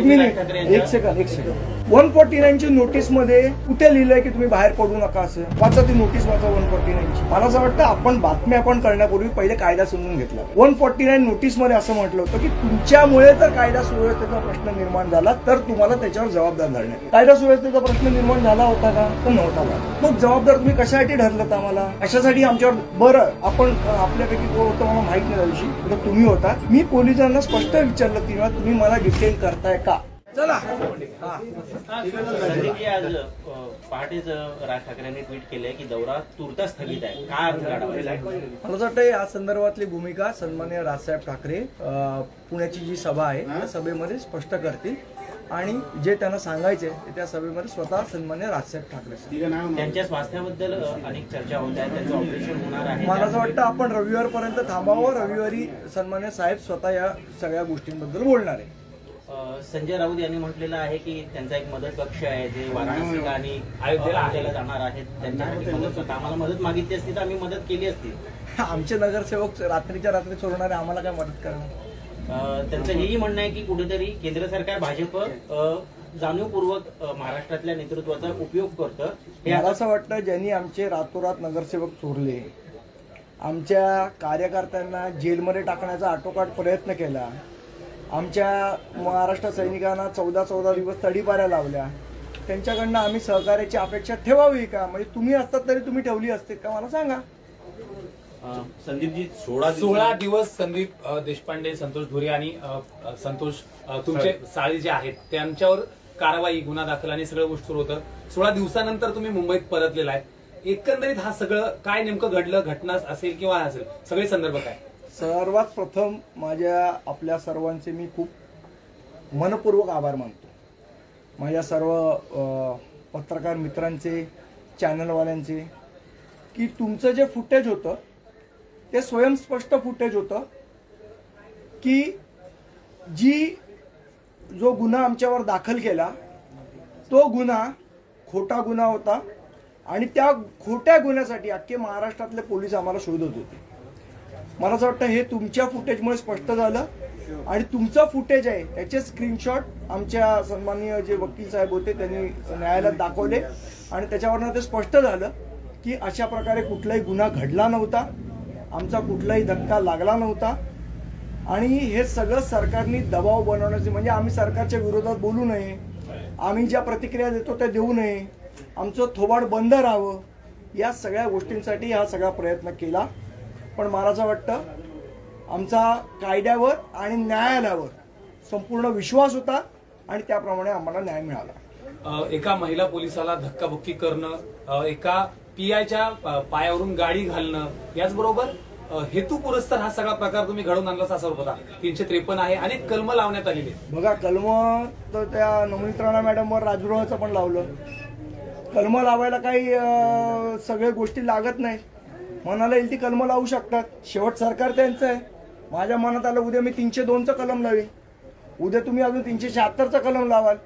Minute, एक second. 149 ची notice मध्ये कुठे लिहिलंय की तुम्ही बाहेर पडू नका असं? वाचा ती नोटीस, वाचा 149 ची. मला असं वाटतं आपण बातम्या पण करण्यापूर्वी पहिले कायदा समजून घेतला. 149 नोटीस मध्ये असं म्हटलं होतं की तुमच्यामुळे जर कायदा सुव्यवस्थेचा प्रश्न निर्माण झाला तर तुम्हाला त्याच्यावर जबाबदार धरण्यात. कायदा सुव्यवस्थेचा प्रश्न निर्माण झाला होता का? तर नव्हता का? मग जबाबदार तुम्ही कशासाठी धरलं आम्हाला? कशासाठी आमच्यावर? बरं, आपण आपल्यापैकी कोण होतं मला माहित नाही त्या दिवशी, तुम्ही होता. मी पोलिसांना स्पष्ट विचारलं तेव्हा तुम्ही मला डिटेन करताय का? चला. संदीपजी, आज पहाटेच राज ठाकरेंनी ट्विट केलंय की दौरा तुर्तास स्थगित आहे. काय अर्थ काढावा? मला असं वाटतं या संदर्भातली भूमिका सन्माननीय राजसाहेब ठाकरे पुण्याची जी सभा आहे त्या सभेमध्ये स्पष्ट करतील आणि जे त्यांना सांगायचे त्या सभेमध्ये स्वतः सन्माननीय राजसाहेब ठाकरे. त्यांच्या स्वास्थ्याबद्दल अनेक चर्चा होत आहेत, त्यांचं ऑपरेशन होणार आहे. मला असं वाटतं आपण रविवारपर्यंत थांबावं. रविवारी सन्माननीय साहेब स्वतः या सगळ्या गोष्टींबद्दल बोलणार आहे. संजय राऊत यांनी म्हटलेलं आहे की त्यांचा एक मदत कक्ष आहे जे वाराणसी आणि अयोध्येला जाणार आहेत. त्यांच्यासाठी मदत, आम्हाला मदत मागितली असती तर आम्ही मदत केली असती. आमचे नगरसेवक रात्रीच्या रात्री सोडणारे, आम्हाला काय मदत करणार? त्यांचं हेही म्हणणं आहे की कुठेतरी केंद्र सरकार भाजप जाणीवपूर्वक महाराष्ट्रातल्या नेतृत्वाचा उपयोग करतं. मला असं वाटतं ज्यांनी आमचे रातोरात नगरसेवक चोरले, आमच्या कार्यकर्त्यांना जेलमध्ये टाकण्याचा आटोकाट प्रयत्न केला, आमच्या महाराष्ट्र सैनिकांना 14 दिवस तडीपाऱ्या लावल्या, त्यांच्याकडनं आम्ही सहकार्याची अपेक्षा ठेवावी का? म्हणजे तुम्ही असतात तरी तुम्ही ठेवली असते का? मला सांगा. संदीपजी, 16 दिवस संदीप देशपांडे, संतोष धुरे आणि संतोष तुमचे साळी जे आहेत त्यांच्यावर कारवाई, गुन्हा दाखल आणि सगळ्या गोष्टी सुरू होतं. 16 दिवसानंतर तुम्ही मुंबईत परतलेला आहे. एकंदरीत हा सगळं काय नेमकं घडलं, घटना असेल किंवा असेल, सगळे संदर्भ काय? सर्वात प्रथम आपल्या सर्वांचे मी खूप मनपूर्वक आभार मानतो. माझ्या सर्व पत्रकार मित्रांचे, चॅनलवाल्यांचे, की तुमचं जे फुटेज होतं ते स्वयंस्पष्ट फुटेज होतं की जो गुन्हा आमच्यावर दाखल केला तो गुन्हा खोटा गुन्हा होता आणि त्या खोट्या गुन्ह्यासाठी अख्खे महाराष्ट्रातले पोलीस आम्हाला शोधत होते. मला असं वाटतं हे तुमच्या फुटेजमुळे स्पष्ट झालं आणि तुमचं फुटेज आहे त्याचे स्क्रीनशॉट आमच्या सन्माननीय जे वकील साहेब होते त्यांनी न्यायालयात दाखवले आणि त्याच्यावरनं ते स्पष्ट झालं की अशा प्रकारे कुठलाही गुन्हा घडला नव्हता, आमचा कुठलाही धक्का लागला नव्हता आणि हे सगळं सरकारने दबाव बनवण्याचे, म्हणजे आम्ही सरकारच्या विरोधात बोलू नये, आम्ही ज्या प्रतिक्रिया देतो त्या देऊ नये, आमचं थोबाड बंद राहावं, या सगळ्या गोष्टींसाठी हा सगळा प्रयत्न केला. पण मला असं वाटतं आमचा कायद्यावर आणि न्यायालयावर संपूर्ण विश्वास होता आणि त्याप्रमाणे आम्हाला न्याय मिळाला. एका महिला पोलिसाला धक्काबुक्की करणं, एका पीआयच्या पायावरून गाडी घालणं, याचबरोबर हेतुपुरस्सर हा सगळा प्रकार तुम्ही घडवून आणला असा होता. 353 आहे, अनेक कलम लावण्यात आलेले. बघा, कलम तर त्या नवनीत राणा मॅडमवर राजगृहाचं पण लावलं. कलम लावायला काही सगळ्या गोष्टी लागत नाही, मनाला येईल ती कलम लावू शकतात. शेवट सरकार त्यांचं आहे. माझ्या मनात आलं उद्या मी 302चं कलम लावेन, उद्या तुम्ही अजून 376चं कलम लावाल.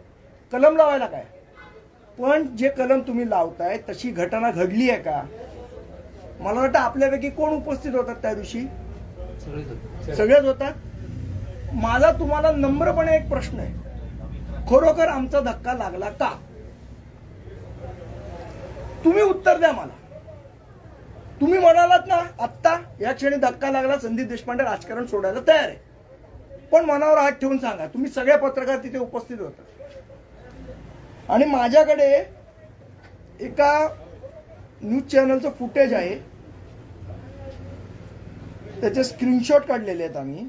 कलम लावायला काय? पण जे कलम तुम्ही लावताय तशी घटना घडली आहे का? मला वाटतं आपल्यापैकी कोण उपस्थित होतात त्या दिवशी? सगळेच होतात. माझा तुम्हाला नम्रपणे एक प्रश्न आहे, खरोखर आमचा धक्का लागला का? तुम्ही उत्तर द्या मला. तुम्ही म्हणालात ना आत्ता या क्षणी धक्का लागला, संदीप देशपांडे राजकारण सोडायला तयार आहे. पण मनावर हात ठेवून सांगा, तुम्ही सगळे पत्रकार तिथे उपस्थित होता आणि माझ्याकडे एका न्यूज चॅनलचं फुटेज आहे, त्याचे स्क्रीनशॉट काढलेले आहेत आम्ही.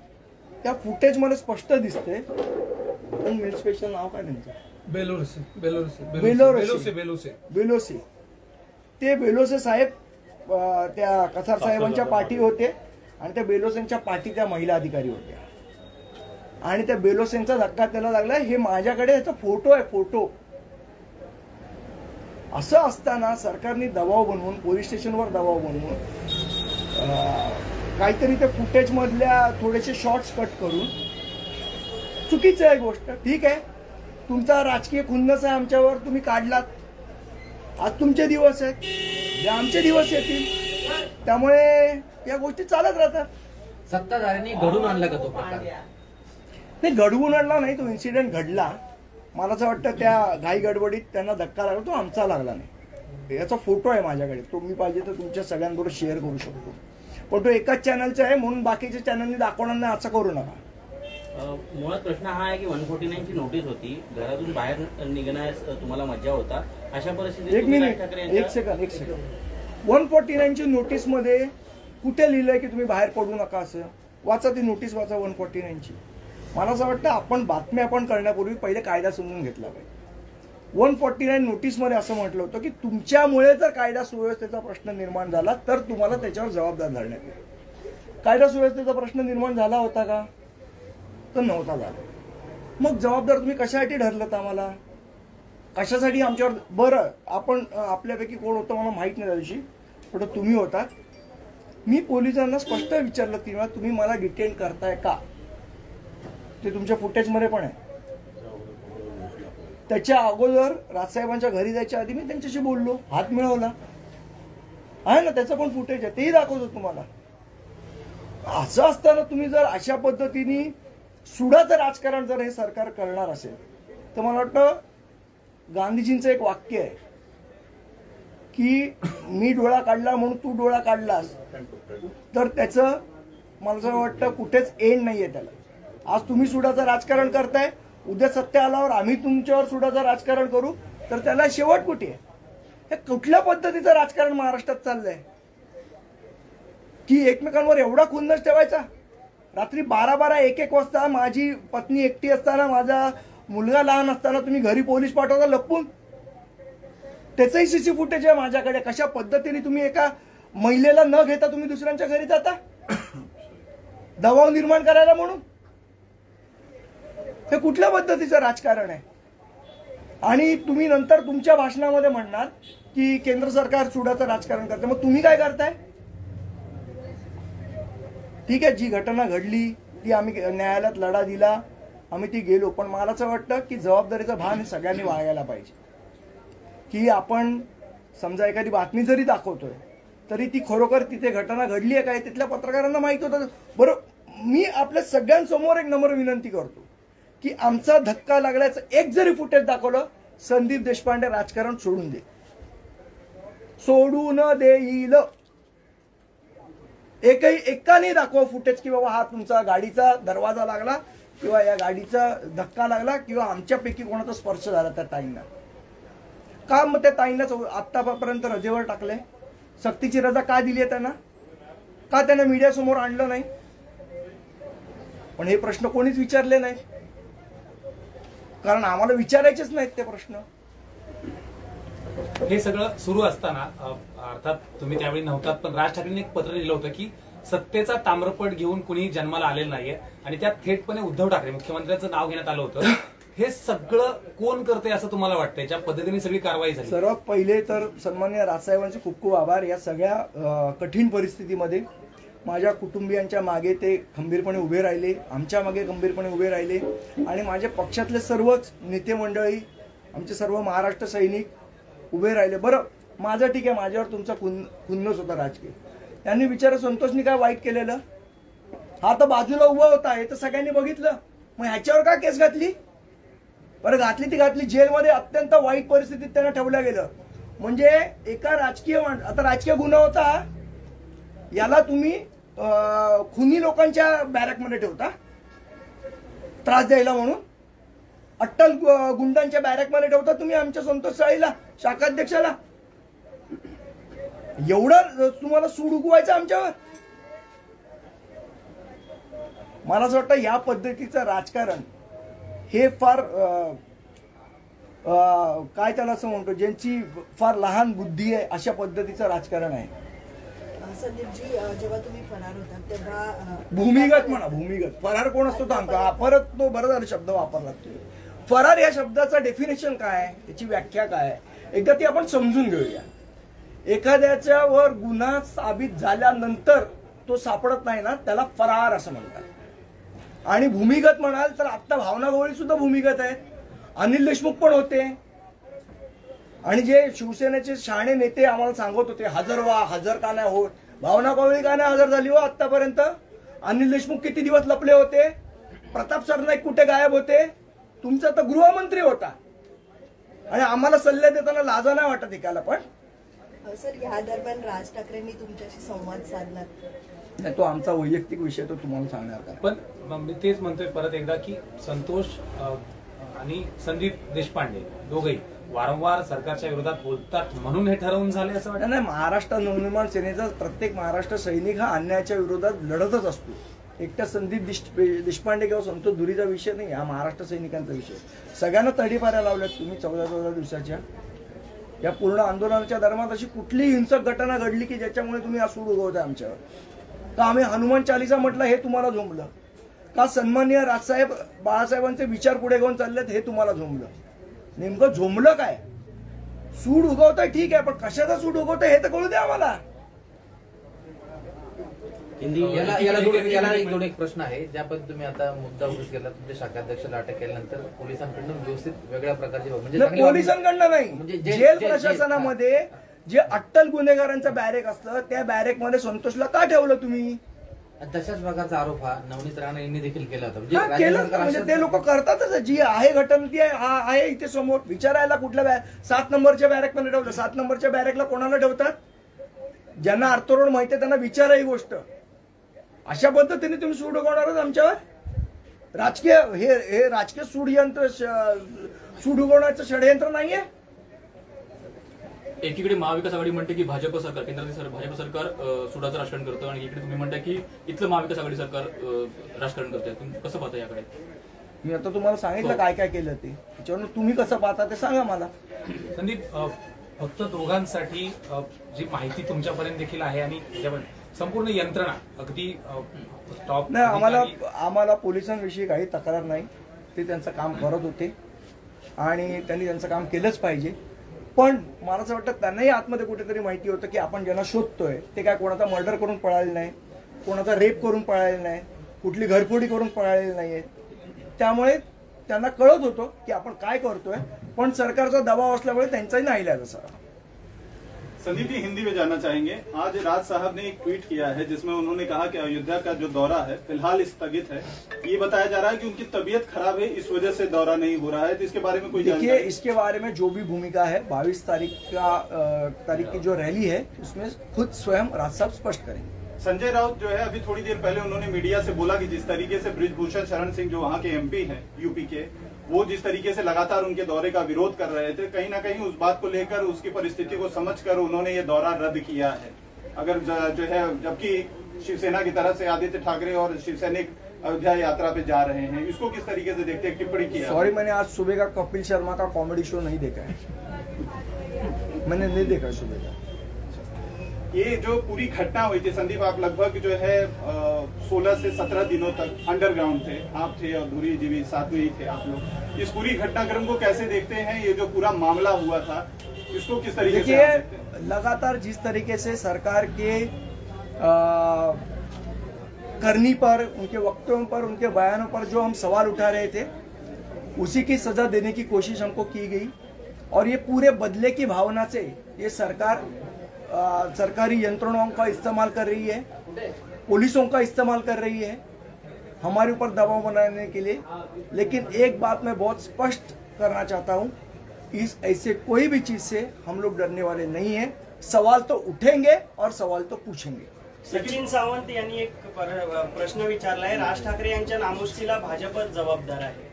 त्या फुटेज मध्ये स्पष्ट दिसते. मिल स्पेशल नाव काय त्यांचं? बेलोसे. ते बेलोसे साहेब त्या कसार साहेबांच्या पाठी होते आणि त्या बेलोसेंच्या पाठी त्या महिला अधिकारी होत्या आणि त्या बेलोसेंचा धक्का त्याला लागला. हे माझ्याकडे याचा फोटो आहे, फोटो. असं असताना सरकारने दबाव बनवून, पोलीस स्टेशनवर दबाव बनवून काहीतरी ते फुटेज मधल्या थोडेसे शॉर्ट्स कट करून, चुकीचं आहे गोष्ट. ठीक आहे, तुमचा राजकीय खुन्नस आहे आमच्यावर, तुम्ही काढलात. आज तुमचे दिवस आहेत, आमचे दिवस येतील, त्यामुळे या गोष्टी चालत राहतात. सत्ताधाऱ्यांनी घडून आणला का तो प्रकार? नाही, घडवून आणला नाही, तो इन्सिडेंट घडला. मला असं वाटतं त्या घाई गडबडीत त्यांना धक्का लागला, तो आमचा लागला नाही. याचा फोटो आहे माझ्याकडे, तो मी पाहिजे तर तुमच्या सगळ्यांबरोबर शेअर करू शकतो. पण तो एकाच चॅनलचा आहे म्हणून बाकीच्या चॅनलनी दाखवणार नाही असं करू नका. मुळात प्रश्न हा आहे की 149 ची नोटीस होती, घरातून बाहेर निघण्यास तुम्हाला मज्जा होता, अशा परिस्थितीत एक तुम्ही मिनिट, राज ठाकरे एक यांच्या- सेकंड. 149 ची नोटीस मध्ये कुठे लिहिलंय की तुम्ही बाहेर पडू नका असं? वाचा ती नोटीस, वाचा 149 ची. मला असं वाटतं आपण बातम्या आपण करण्यापूर्वी पहिले कायदा समजून घेतला पाहिजे. 149 नोटीस मध्ये असं म्हटलं होतं की तुमच्यामुळे जर कायदा सुव्यवस्थेचा प्रश्न निर्माण झाला तर तुम्हाला त्याच्यावर जबाबदार धरण्यात येईल. कायदा सुव्यवस्थेचा प्रश्न निर्माण झाला होता का? तर नव्हता झाला. मग जबाबदार तुम्ही कशासाठी ठरलं आम्हाला? कशासाठी आमच्यावर? बरं, आपण आपल्यापैकी कोण होतं मला माहित नाही त्या दिवशी, पण तुम्ही होता. मी पोलिसांना स्पष्ट विचारलं की तुम्ही मला डिटेन करताय का? ते तुमच्या फुटेजमध्ये पण आहे. त्याच्या अगोदर राजसाहेबांच्या घरी जायच्या आधी मी त्यांच्याशी बोललो, हात मिळवला आहे ना, त्याचं पण फुटेज आहे, तेही दाखवतो तुम्हाला. असं असताना तुम्ही जर अशा पद्धतीने सुडाचं राजकारण जर हे सरकार करणार असेल तर मला वाटतं गांधीजींचं एक वाक्य आहे की मी डोळा काढला म्हणून तू डोळा काढलास, तर त्याचं मला असं वाटतं कुठेच एंड नाहीये त्याला. आज तुम्ही सुडाचं राजकारण करताय, उद्या सत्य आल्यावर आम्ही तुमच्यावर सुडाचं राजकारण करू, तर त्याला शेवट कुठे आहे? हे कुठल्या पद्धतीचं राजकारण महाराष्ट्रात चाललंय की एकमेकांवर एवढा खुन्नस ठेवायचा? रात्री 12-12, 1-1 वाजता माझी पत्नी एकटी असताना, माझा मुलगा लहान असताना तुम्ही घरी पोलीस पाठवता लपून. त्याचंही सीसी फुटेज आहे माझ्याकडे. कशा पद्धतीने तुम्ही एका महिलेला न घेता तुम्ही दुसऱ्यांच्या घरी जाता दबाव निर्माण करायला म्हणून. हे कुठल्या पद्धतीचं राजकारण आहे? आणि तुम्ही नंतर तुमच्या भाषणामध्ये म्हणणार की केंद्र सरकार सुडाचं राजकारण करते. मग तुम्ही काय करताय? ठीक आहे, जी घटना घडली ती आम्ही न्यायालयात लढा दिला, आम्ही ती गेलो, पण मला असं वाटतं की जबाबदारीचं भान हे सगळ्यांनी बाळगायला पाहिजे. की आपण समजा एखादी बातमी जरी दाखवतोय तरी ती खरोखर तिथे घटना घडली आहे काय तिथल्या पत्रकारांना माहित होतं. बरं, मी आपल्या सगळ्यांसमोर एक नम्र विनंती करतो की आमचा धक्का लागल्याचं एक जरी फुटेज दाखवलं, संदीप देशपांडे राजकारण सोडून दे, सोडून देईल. एकाने दाखवा फुटेज की बाबा हा तुमचा गाडीचा दरवाजा लागला किंवा या गाडीचा धक्का लागला किंवा आमच्यापैकी कोणाचा स्पर्श झाला त्या ताईंना. का मग त्या ताईंनाच आतापर्यंत रजेवर टाकले? सक्तीची रजा का दिली आहे त्यांना? का त्यांना मीडियासमोर आणलं नाही? पण हे प्रश्न कोणीच विचारले नाही, कारण आम्हाला विचारायचेच नाहीत ते प्रश्न. हे सगळं सुरू असताना अर्थात तुम्ही त्यावेळी नव्हतात, पण राज ठाकरेंनी एक पत्र लिहिलं होतं की सत्तेचा ताम्रपट घेऊन कुणी जन्माला आलेलं नाहीये आणि त्यात थेटपणे उद्धव ठाकरे मुख्यमंत्र्यांचं नाव घेण्यात आलं होतं. हे सगळं कोण करते असं तुम्हाला वाटतंय? ज्या पद्धतीने सगळी कारवाई झाली. सर्वात पहिले तर सन्माननीय राजसाहेबांचे खूप खूप आभार. या सगळ्या कठीण परिस्थितीमध्ये माझ्या कुटुंबियांच्या मागे ते खंबीरपणे उभे राहिले, आमच्या मागे खंबीरपणे उभे राहिले आणि माझ्या पक्षातले सर्वच नेते मंडळी, आमचे सर्व महाराष्ट्र सैनिक उभे राहिले. बरं, माझं ठीक आहे, माझ्यावर तुमचा खुन्नस होता राजकीय. त्यांनी विचार संतोषनी काय वाईट केलेलं? हा तर बाजूला उभा होता, हे तर सगळ्यांनी बघितलं. मग ह्याच्यावर का केस घातली? बरं, घातली ती घातली. जेलमध्ये अत्यंत वाईट परिस्थितीत त्यांना ठेवलं गेलं. म्हणजे एका राजकीय आता राजकीय गुन्हा होता, याला तुम्ही खुनी लोकांच्या बॅरकमध्ये ठेवता त्रास द्यायला म्हणून. अट्टल गुंडांच्या बॅरकमध्ये ठेवता तुम्ही आमच्या संतोष साळीला, शाखाध्यक्षाला. एवढं तुम्हाला सूड उगवायचं आमच्यावर? मला असं वाटतं या पद्धतीचं राजकारण हे फार काय त्याला असं म्हणतो, ज्यांची फार लहान बुद्धी आहे अशा पद्धतीचं राजकारण आहे. संदीपजी, जेव्हा तुम्ही फरार होता तेव्हा भूमिगत म्हणा, भूमिगत. फरार कोण असतो तो आमचा परत तो बरं झाला शब्द वापरला. फरार या शब्दाचा डेफिनेशन काय, त्याची व्याख्या काय, एकदा ती आपण समजून घेऊया. एखाद्याच्या वर गुन्हा साबित झाल्यानंतर तो सापडत नाही ना, त्याला फरार असं म्हणतात. आणि भूमिगत म्हणाल तर आता भावना गवळी सुद्धा भूमिगत आहेत, अनिल देशमुख पण होते. आणि जे शिवसेनेचे शहाणे नेते आम्हाला सांगत होते हजर व्हा, हजर का नाही होत, भावना गवळी का नाही हजर झाली हो आतापर्यंत? अनिल देशमुख किती दिवस लपले होते? प्रताप सरनाईक कुठे गायब होते? तुमचा तर गृहमंत्री होता आणि आम्हाला सल्ले देताना लाजा नाही वाटत एकाला पण? सर, ह्या दरम्यान राज ठाकरेंनी तुमच्याशी संवाद साधला? नाही, तो आमचा वैयक्तिक विषय, तो तुम्हाला सांगणार का? पण मी तेच म्हणतोय परत एकदा की संतोष आणि संदीप देशपांडे दोघेही वारंवार सरकारच्या विरोधात बोलतात म्हणून हे ठरवून झाले असं वाटतं? नाही, महाराष्ट्र नवनिर्माण सेनेचा प्रत्येक महाराष्ट्र सैनिक हा अन्यायाच्या विरोधात लढतच असतो. एकट्या संदीप देशपांडे किंवा संतोष धुरीचा विषय नाही, हा महाराष्ट्र सैनिकांचा विषय. सगळ्यांना तडीपाऱ्या लावल्यात तुम्ही 14 दिवसाच्या. या पूर्ण आंदोलनाच्या दरम्यान अशी कुठली हिंसक घटना घडली की ज्याच्यामुळे तुम्ही सूड उगवताय आमच्यावर? का आम्ही हनुमान चालीसा म्हटलं हे तुम्हाला झोंबलं? का सन्माननीय राजसाहेब बाळासाहेबांचे विचार पुढे घेऊन चाललेत हे तुम्हाला झोंबलं? नेमकं झोंबलं काय? सूड उगवताय ठीक आहे, पण कशाचा सूड उगवताय हे तर कळू द्या आम्हाला. याला एक प्रश्न आहे. ज्या पद्धतीने तुम्ही आता मुद्दा उघड केला, तुमच्या शाखाध्यक्षाला अटक केल्यानंतर पोलिसांकडून व्यवस्थित वेगळ्या प्रकारची म्हणजे पोलिसांकडनं नाही, म्हणजे जेल प्रशासनामध्ये जे अट्टल गुन्हेगारांचं बॅरेक असतं त्या बॅरेक मध्ये संतोषला का ठेवलं तुम्ही? तशाच प्रकारचा आरोप हा नवनीत राणे यांनी देखील केला होता. केलं म्हणजे ते लोक करतातच. जी आहे घटना ती आहे इथे समोर. विचारायला कुठल्या 7 नंबरच्या बॅरेक मध्ये ठेवलं? 7 नंबरच्या बॅरेकला कोणाला ठेवतात? ज्यांना अर्थरोड माहिती आहे त्यांना विचारा ही गोष्ट. अशा पद्धतीने तुम्ही सूड उगवणारच आमच्यावर? राजकीय हे राजकीय सूड उगवण्याचं षडयंत्र नाहीये? एकीकडे महाविकास आघाडी म्हणते की भाजप सरकार, केंद्रातील भाजप सरकार सुडाचं राजकारण करतं आणि इकडे तुम्ही म्हणताय की इथलं महाविकास आघाडी सरकार राजकारण करतंय. तुम्ही कसं पाहता याकडे? मी आता तुम्हाला सांगितलं काय काय केलं ते. त्याच्यावर तुम्ही कसं पाहता ते सांगा मला. संदीप, फक्त दोघांसाठी जी माहिती तुमच्यापर्यंत देखील आहे आणि संपूर्ण यंत्रणा अगदी टॉप. नाही, आम्हाला पोलिसांविषयी काही तक्रार नाही. ते त्यांचं काम करत होते आणि त्यांनी त्यांचं काम केलंच पाहिजे. पण मला असं वाटतं त्यांनाही आतमध्ये कुठेतरी माहिती होतं की आपण ज्यांना शोधतोय ते काय कोणाचा मर्डर करून पळाले नाही, कोणाचा रेप करून पळाले नाही, कुठली घरफोडी करून पळालेले नाहीये. त्यामुळे त्यांना कळत होतं की आपण काय करतोय, पण सरकारचा दबाव असल्यामुळे त्यांचाही नाईलाज असा. संदीप जी, हिंदी में जानना चाहेंगे. आज राज साहब ने एक ट्वीट किया है जिसमें उन्होंने कहा कि अयोध्या का जो दौरा है फिलहाल स्थगित है. ये बताया जा रहा है कि उनकी तबीयत खराब है, इस वजह से दौरा नहीं हो रहा है. तो इसके बारे में कोई देखिए, इसके बारे में जो भी भूमिका है 22 तारीख की जो रैली है उसमें खुद स्वयं राज साहब स्पष्ट करेंगे. संजय राउत जो है अभी थोड़ी देर पहले उन्होंने मीडिया से बोला कि जिस तरीके से बृजभूषण शरण सिंह जो वहाँ के MP हैं यूपी के, वो जिस तरीके से लगातार उनके दौरे का विरोध कर रहे थे, कहीं ना कहीं उस बात को लेकर उसकी परिस्थिति को समझकर उन्होंने ये दौरा रद्द किया है. अगर जो है, जबकि शिवसेना की तरफ से आदित्य ठाकरे और शिवसैनिक अयोध्या यात्रा पे जा रहे हैं, इसको किस तरीके से देखते हैं? टिप्पणी की. सॉरी, मैंने आज सुबह का कपिल शर्मा का कॉमेडी शो नहीं देखा है. मैंने नहीं देखा सुबह का. ये जो पूरी घटना हुई थी संदीप, आप लगभग जो है 16 से 17 दिनों तक अंडरग्राउंड थे. आप थे और धुरी जी भी साथ में ही थे आप लोग. इस पूरी घटनाक्रम को कैसे देखते हैं? ये जो पूरा मामला हुआ था इसको किस तरीके से? देखिए, लगातार जिस तरीके से सरकार के करनी पर, उनके वक्तव्यों पर, उनके बयानों पर जो हम सवाल उठा रहे थे, उसी की सजा देने की कोशिश हमको की गई. और ये पूरे बदले की भावना से ये सरकार सरकारी यंत्रणों का इस्तेमाल कर रही है, पुलिसों का इस्तेमाल कर रही है हमारे ऊपर दबाव बनाने के लिए. लेकिन एक बात मैं बहुत स्पष्ट करना चाहता हूं, इस ऐसे कोई भी चीज से हम लोग डरने वाले नहीं हैं. सवाल तो उठेंगे और सवाल तो पूछेंगे. सचिन सावंत यांनी एक प्रश्न विचारलाय. राज ठाकरे यांच्या नामुष्कीला भाजपच जबाबदार आहे.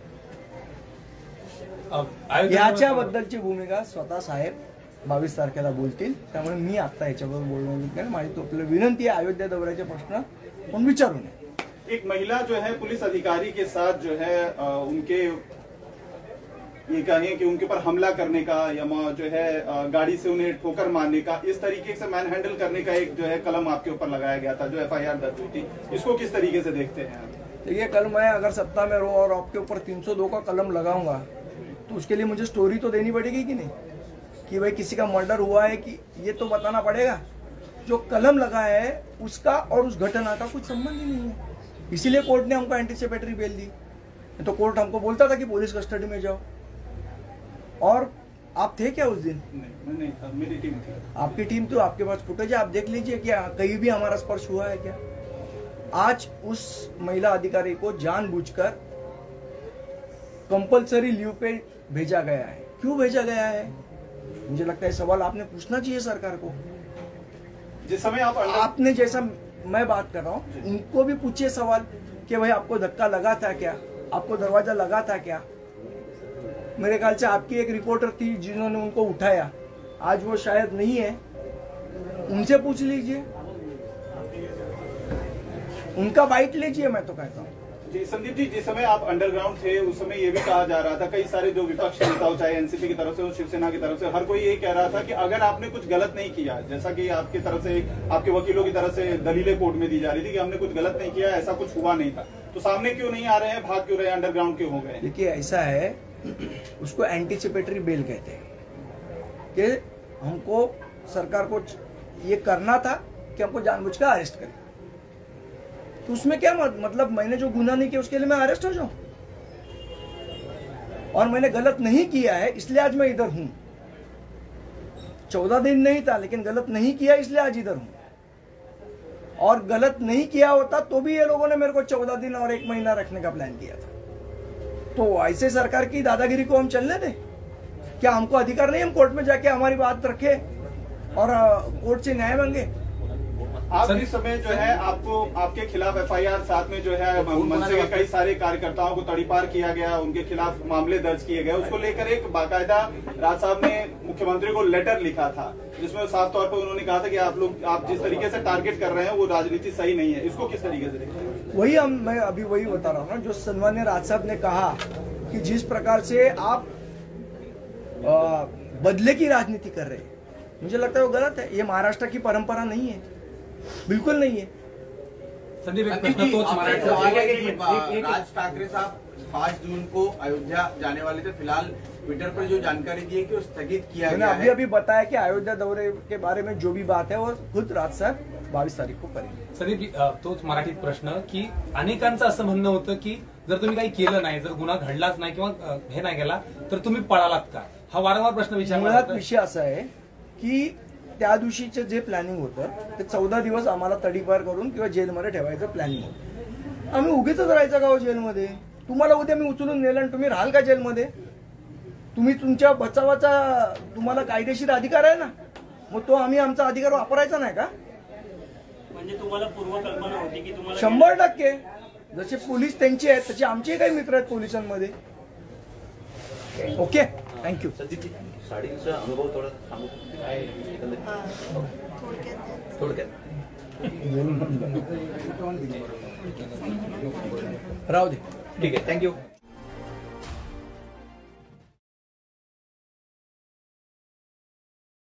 याच्याबद्दलची भूमिका स्वतः साहेब 22 तारखेला बोलतील. त्यामुळे मी आता याच्याबद्दल बोलणार नाही. माझी तो आपल्याला विनंती आहे, अयोध्या दौऱ्याचे प्रश्न पण विचारू नये. एक महिला जो है पुलिस अधिकारी के साथ जो है उनके ये कहें कि उनके ऊपर हमला करने का या जो है गाड़ी से उन्हें ठोकर मारने का, इस तरीके से मैन हैंडल करने का एक जो है कलम आपके ऊपर लगाया गया था, जो FIR दर्ज हुई थी. इसको किस तरीके से देखते हैं? देखिए, कल मैं अगर सत्ता में रहूं और आपके ऊपर 302 का कलम लगाऊंगा तो उसके लिए मुझे स्टोरी तो देनी पड़ेगी कि नहीं, कि भाई किसी का मर्डर हुआ है कि ये तो बताना पड़ेगा. जो कलम लगा है उसका और उस घटना का कुछ संबंध ही नहीं है. इसीलिए कोर्ट ने हमको एंटीसिपेटरी बेल दी. तो कोर्ट हमको बोलता था कि पुलिस कस्टडी में जाओ. और आप थे क्या उस दिन? नहीं था, मेरी टीम थी. आपकी टीम तो, आपके पास फुटेज आप देख लीजिए क्या कहीं भी हमारा स्पर्श हुआ है क्या. आज उस महिला अधिकारी को जानबूझकर कंपलसरी लीव पे भेजा गया है। क्यों भेजा गया है? मुझे लगता है सवाल आपने पूछना चाहिए सरकार को। जिस समय आपने जैसा मैं बात कर रहा हूँ, उनको भी पूछिए सवाल कि भाई आपको धक्का लगा था क्या, आपको दरवाजा लगा था क्या? मेरे ख्याल से आपकी एक रिपोर्टर थी जिन्होंने उनको उठाया, आज वो शायद नहीं है, उनसे पूछ लीजिए, उनका बाइट लीजिए। मैं तो कहता हूँ जी संदीप जी, जिस समय आप अंडरग्राउंड थे उस समय ये भी कहा जा रहा था, कई सारे जो विपक्ष नेता हो, चाहे एनसीपी की तरफ से हो, शिवसेना की तरफ से, हर कोई ये कह रहा था कि अगर आपने कुछ गलत नहीं किया, जैसा कि आपकी तरफ से, आपके वकीलों की तरफ से दलीलें कोर्ट में दी जा रही थी कि हमने कुछ गलत नहीं किया, ऐसा कुछ हुआ नहीं था, तो सामने क्यों नहीं आ रहे हैं, भाग क्यों रहे हैं, अंडरग्राउंड क्यों हो गए? देखिए ऐसा है, उसको एंटीसिपेटरी बेल कहते हैं कि हमको सरकार को ये करना था कि हमको जानबूझ कर अरेस्ट करें। तो उसमें क्या मतलब मैंने जो गुनाह नहीं किया उसके लिए मैं अरेस्ट हो जाऊं? और मैंने गलत नहीं किया है इसलिए आज मैं इधर हूं। 14 दिन नहीं था लेकिन गलत नहीं किया इसलिए आज इधर हूं। और गलत नहीं किया होता तो भी ये लोगों ने मेरे को 14 दिन और 1 महीना रखने का प्लान किया था। तो ऐसे सरकार की दादागिरी को हम चलने दें? क्या हमको अधिकार नहीं हम कोर्ट में जाके हमारी बात रखे और कोर्ट से न्याय मांगे? आप इस समय जो है आपको आपके खिलाफ एफआईआर, साथ में जो है मनसे के कई सारे कार्यकर्ताओं को तड़ीपार किया गया, उनके खिलाफ मामले दर्ज किए गए, उसको लेकर एक बाकायदा राज साहब ने मुख्यमंत्री को लेटर लिखा था जिसमें साफ तौर पर उन्होंने कहा था कि आप जिस तरीके से टारगेट कर रहे हैं वो राजनीति सही नहीं है। इसको किस तरीके से देखते हैं? वही मैं अभी वही बता रहा हूँ ना, जो सन्मान्य राज साहब ने कहा कि जिस प्रकार से आप बदले की राजनीति कर रहे हैं, मुझे लगता है वो गलत है। ये महाराष्ट्र की परंपरा नहीं है, बिल्कुल नहीं है। संदीप एक प्रश्न तोच मारायचा। राज ठाकरे साहब 5 जून को अयोध्या जाने वाले थे, फिलहाल ट्विटर पर जो जानकारी दी है कि वो स्थगित किया मैंने गया अभी है। अभी बताया कि अयोध्या दौरे के बारे में जो भी बात है वो खुद राज साहेब 22 तारीख को करेंगे। संदीप तोच मराठीत प्रश्न की अनेकांचं असं म्हणणं होतं की जर तुम्ही काही केलं नाही, जर गुन्हा घडलाच नाही किंवा हे नाही केला तर तुम्ही पळालात का? हा वारंवार प्रश्न विचारला मुळात जातो। विषय असा आहे की त्या दिवशीचं जे प्लॅनिंग होतं ते 14 दिवस आम्हाला तडीपार करून किंवा जेलमध्ये ठेवायचं प्लॅनिंग होतं। आम्ही उगीच राहायचं का हो जेलमध्ये? तुम्हाला उद्या मी उचलून नेलं आणि तुम्ही राहाल का जेलमध्ये? तुम्ही तुमच्या बचावाचा तुम्हाला कायदेशीर अधिकार आहे ना, मग तो आम्ही आमचा अधिकार वापरायचा नाही का? म्हणजे तुम्हाला पूर्वकल्पना होती की तुम्हाला 100% जसे पोलीस त्यांचे आहेत तसे आमचे काही मित्र आहेत पोलिसांमध्ये। Okay, thank you. साडीचा अनुभव थोडा सांगू थोडक्यात राहू दे, ठीक आहे, थँक्यू।